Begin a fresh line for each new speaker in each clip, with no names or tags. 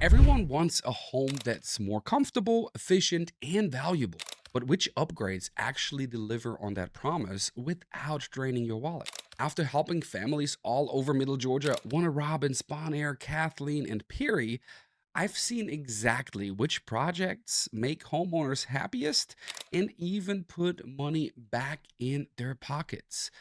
Everyone wants a home that's more comfortable, efficient, and valuable. But which upgrades actually deliver on that promise without draining your wallet? After helping families all over Middle Georgia, Warner Robins, Bonaire, Kathleen, and Peary, I've seen exactly which projects make homeowners happiest and even put money back in their pockets.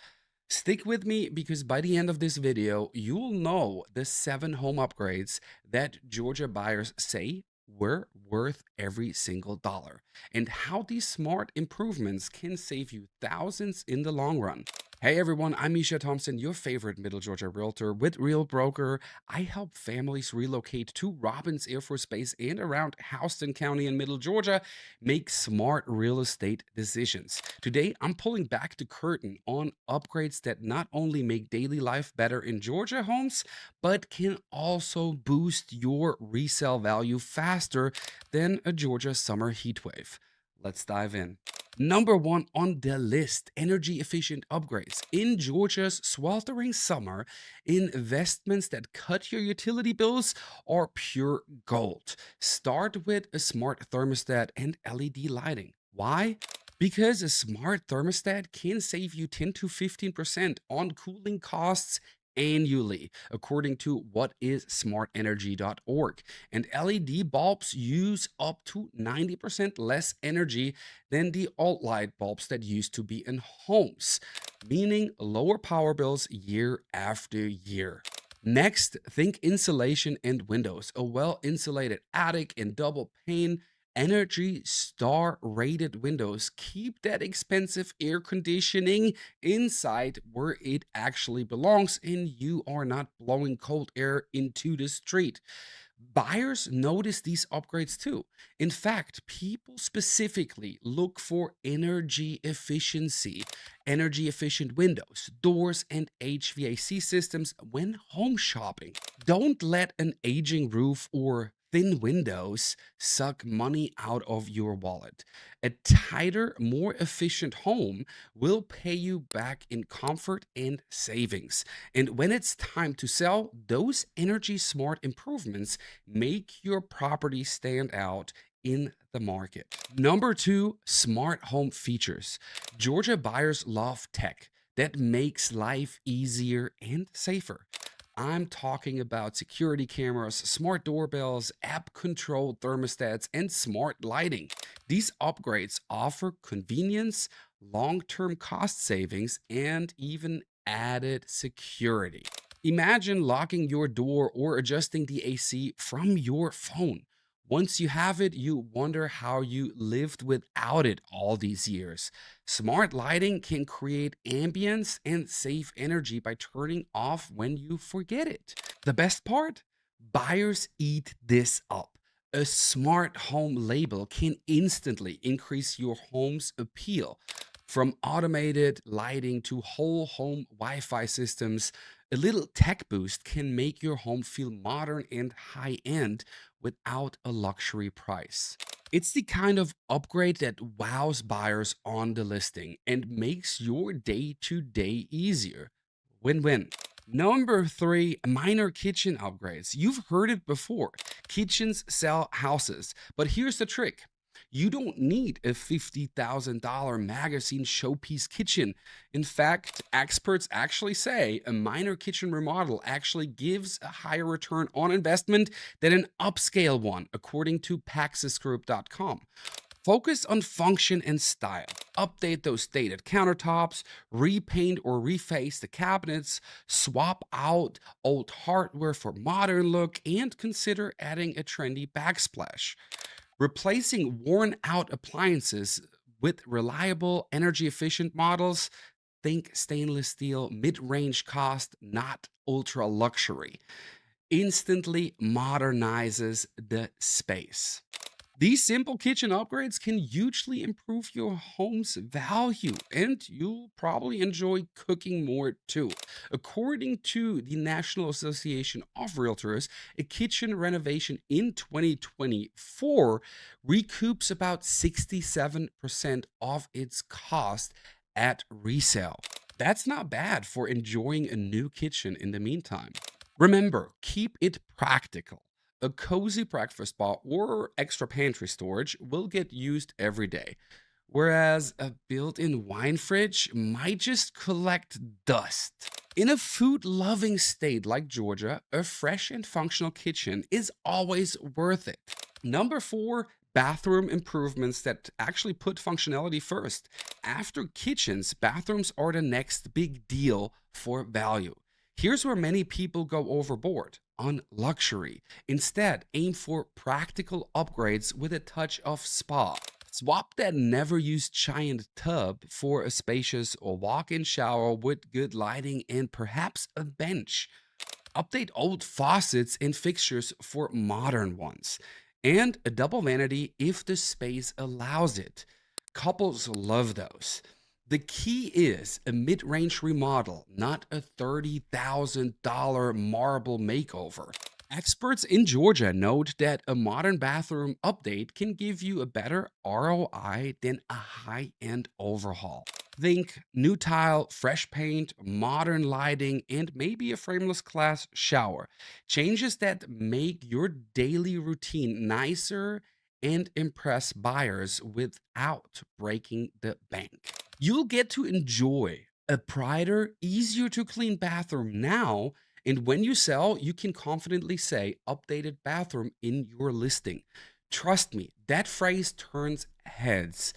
Stick with me because by the end of this video, you'll know the 7 home upgrades that Georgia buyers say were worth every single dollar and how these smart improvements can save you thousands in the long run. Hey everyone, I'm Mischa Thompson, your favorite Middle Georgia realtor with Real Broker. I help families relocate to Robbins Air Force Base and around Houston County in Middle Georgia make smart real estate decisions. Today, I'm pulling back the curtain on upgrades that not only make daily life better in Georgia homes, but can also boost your resale value faster than a Georgia summer heat wave. Let's dive in. Number 1 on the list, energy efficient upgrades. In Georgia's sweltering summer, investments that cut your utility bills are pure gold. Start with a smart thermostat and LED lighting. Why? Because a smart thermostat can save you 10 to 15% on cooling costs annually, according to whaissmartenergy.org. And LED bulbs use up to 90% less energy than the alt light bulbs that used to be in homes, meaning lower power bills year after year. Next, think insulation and windows. A well insulated attic and double pane Energy Star rated windows keep that expensive air conditioning inside where it actually belongs, and you are not blowing cold air into the street. Buyers notice these upgrades too. In fact, people specifically look for energy efficient windows, doors, and HVAC systems when home shopping. Don't let an aging roof or thin windows suck money out of your wallet. A tighter, more efficient home will pay you back in comfort and savings. And when it's time to sell, those energy smart improvements make your property stand out in the market. Number 2, smart home features. Georgia buyers love tech that makes life easier and safer. I'm talking about security cameras, smart doorbells, app controlled thermostats, and smart lighting. These upgrades offer convenience, long term cost savings, and even added security. Imagine locking your door or adjusting the AC from your phone. Once you have it, you wonder how you lived without it all these years. Smart lighting can create ambience and save energy by turning off when you forget it. The best part? Buyers eat this up. A smart home label can instantly increase your home's appeal. From automated lighting to whole home Wi Fi systems, a little tech boost can make your home feel modern and high end without a luxury price. It's the kind of upgrade that wows buyers on the listing and makes your day to day easier. Win win. Number 3, minor kitchen upgrades. You've heard it before. Kitchens sell houses. But here's the trick: you don't need a $50,000 magazine showpiece kitchen. In fact, experts actually say a minor kitchen remodel actually gives a higher return on investment than an upscale one, according to paxisgroup.com. Focus on function and style. Update those dated countertops, repaint or reface the cabinets, swap out old hardware for modern look, and consider adding a trendy backsplash. Replacing worn out appliances with reliable, energy efficient models. Think stainless steel, mid range cost, not ultra luxury. Instantly modernizes the space. These simple kitchen upgrades can hugely improve your home's value, and you'll probably enjoy cooking more too. According to the National Association of Realtors, a kitchen renovation in 2024 recoups about 67% of its cost at resale. That's not bad for enjoying a new kitchen in the meantime. Remember, keep it practical. a cozy breakfast spot or extra pantry storage will get used every day, whereas a built in wine fridge might just collect dust. In a food loving state like Georgia, a fresh and functional kitchen is always worth it. Number four, bathroom improvements that actually put functionality first. After kitchens, bathrooms are the next big deal for value. Here's where many people go overboard on luxury. Instead, aim for practical upgrades with a touch of spa. Swap that never used giant tub for a spacious or walk in shower with good lighting and perhaps a bench. Update old faucets and fixtures for modern ones. And a double vanity if the space allows it. Couples love those. The key is a mid range remodel, not a $30,000 marble makeover. Experts in Georgia note that a modern bathroom update can give you a better ROI than a high end overhaul. Think new tile, fresh paint, modern lighting, and maybe a frameless glass shower. Changes that make your daily routine nicer and impress buyers without breaking the bank. You'll get to enjoy a brighter, easier to clean bathroom now. And when you sell, you can confidently say updated bathroom in your listing. Trust me, that phrase turns heads.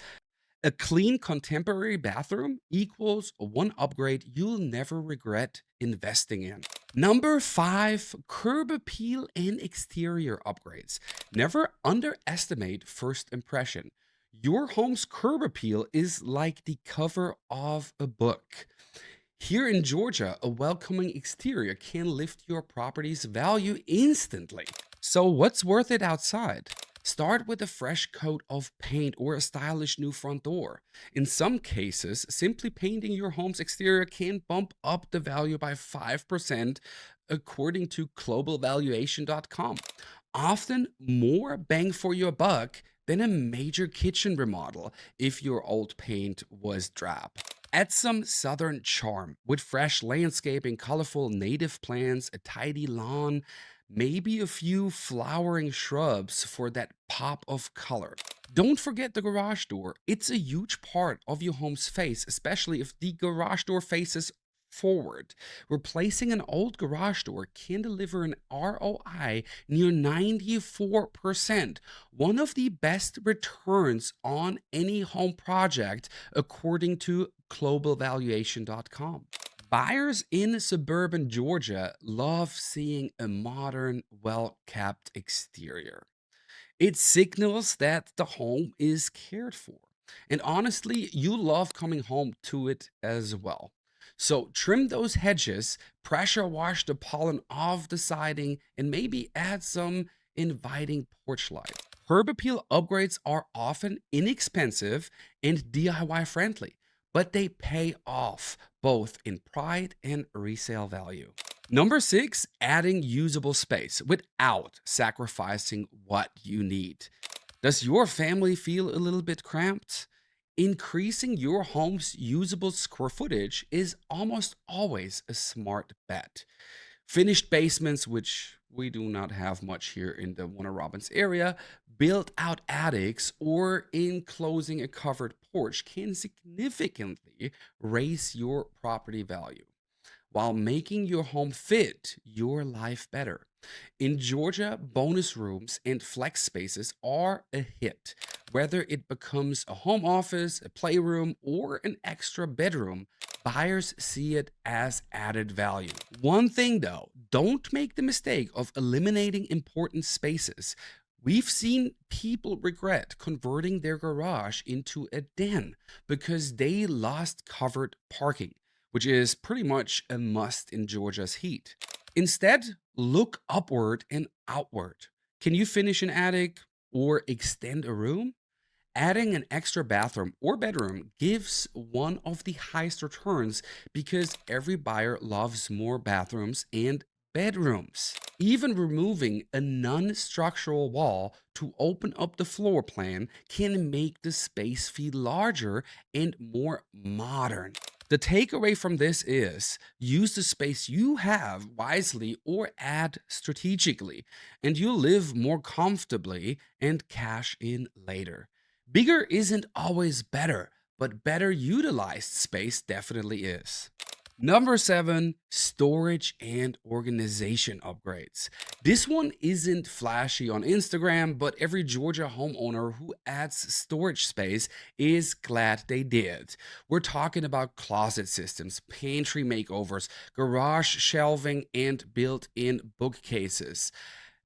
A clean contemporary bathroom equals one upgrade you'll never regret investing in. Number five, curb appeal and exterior upgrades. Never underestimate first impression. Your home's curb appeal is like the cover of a book. Here in Georgia, a welcoming exterior can lift your property's value instantly. So, what's worth it outside? Start with a fresh coat of paint or a stylish new front door. In some cases, simply painting your home's exterior can bump up the value by 5%, according to globalvaluation.com. Often more bang for your buck than a major kitchen remodel if your old paint was drab. Add some southern charm with fresh landscaping, colorful native plants, a tidy lawn, maybe a few flowering shrubs for that pop of color. Don't forget the garage door. It's a huge part of your home's face, especially if the garage door faces forward. Replacing an old garage door can deliver an ROI near 94%, one of the best returns on any home project, according to globalvaluation.com. Buyers in suburban Georgia love seeing a modern, well kept exterior. It signals that the home is cared for. And honestly, you love coming home to it as well. So trim those hedges, pressure wash the pollen off the siding, and maybe add some inviting porch light. Herb appeal upgrades are often inexpensive and DIY friendly, but they pay off both in pride and resale value. Number six, adding usable space without sacrificing what you need. Does your family feel a little bit cramped? Increasing your home's usable square footage is almost always a smart bet. Finished basements, which we do not have much here in the Warner Robins area, built out attics, or enclosing a covered porch can significantly raise your property value while making your home fit your life better. In Georgia, bonus rooms and flex spaces are a hit. Whether it becomes a home office, a playroom, or an extra bedroom, buyers see it as added value. One thing though, don't make the mistake of eliminating important spaces. We've seen people regret converting their garage into a den because they lost covered parking, which is pretty much a must in Georgia's heat. Instead, look upward and outward. Can you finish an attic or extend a room? Adding an extra bathroom or bedroom gives one of the highest returns because every buyer loves more bathrooms and bedrooms. Even removing a non structural wall to open up the floor plan can make the space feel larger and more modern. The takeaway from this is use the space you have wisely or add strategically, and you'll live more comfortably and cash in later. Bigger isn't always better, but better utilized space definitely is. Number seven, storage and organization upgrades. This one isn't flashy on Instagram, but every Georgia homeowner who adds storage space is glad they did. We're talking about closet systems, pantry makeovers, garage shelving, and built in bookcases.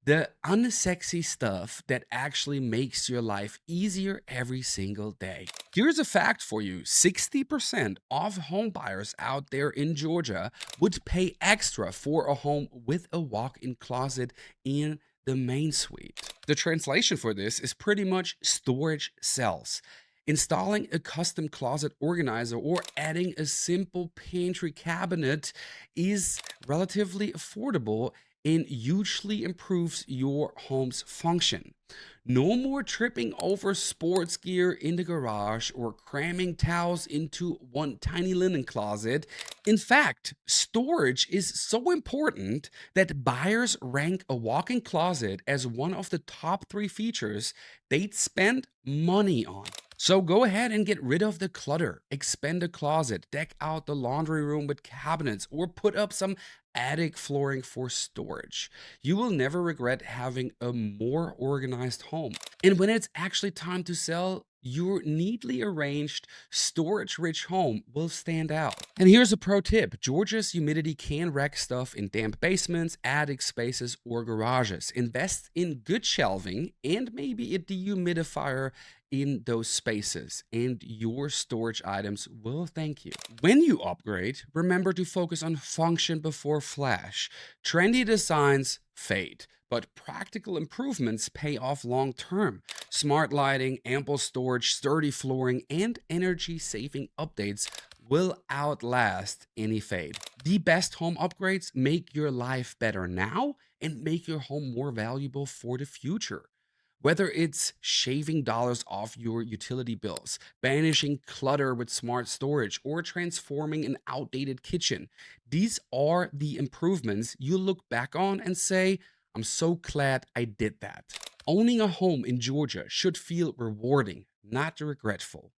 The unsexy stuff that actually makes your life easier every single day. Here's a fact for you: 60% of home buyers out there in Georgia would pay extra for a home with a walk in closet in the main suite. The translation for this is pretty much storage sells. Installing a custom closet organizer or adding a simple pantry cabinet is relatively affordable and hugely improves your home's function. No more tripping over sports gear in the garage or cramming towels into one tiny linen closet. In fact, storage is so important that buyers rank a walk in closet as one of the top three features they'd spend money on. So go ahead and get rid of the clutter, expand the closet, deck out the laundry room with cabinets, or put up some attic flooring for storage. You will never regret having a more organized home. And when it's actually time to sell, your neatly arranged, storage rich home will stand out. And here's a pro tip: Georgia's humidity can wreck stuff in damp basements, attic spaces, or garages. Invest in good shelving and maybe a dehumidifier in those spaces, and your storage items will thank you. When you upgrade, remember to focus on function before flash. Trendy designs fade, but practical improvements pay off long term. Smart lighting, ample storage, sturdy flooring, and energy saving updates will outlast any fade. The best home upgrades make your life better now and make your home more valuable for the future. Whether it's shaving dollars off your utility bills, banishing clutter with smart storage, or transforming an outdated kitchen, these are the improvements you look back on and say, I'm so glad I did that. Owning a home in Georgia should feel rewarding, not regretful.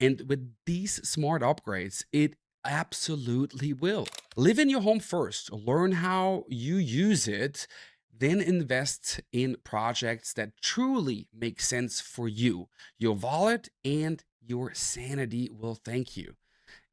And with these smart upgrades, it absolutely will. Live in your home first, learn how you use it, then invest in projects that truly make sense for you. Your wallet and your sanity will thank you.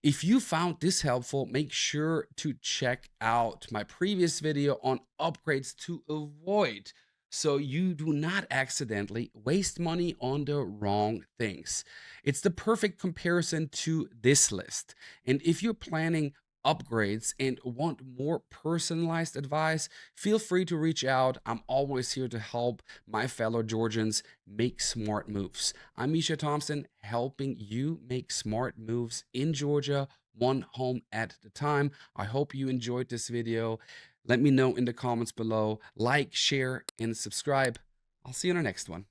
If you found this helpful, make sure to check out my previous video on upgrades to avoid so you do not accidentally waste money on the wrong things. It's the perfect comparison to this list. And if you're planning upgrades and want more personalized advice, feel free to reach out. I'm always here to help my fellow Georgians make smart moves. I'm Mischa Thompson, helping you make smart moves in Georgia, one home at a time. I hope you enjoyed this video. Let me know in the comments below. Like, share, and subscribe. I'll see you in the next one.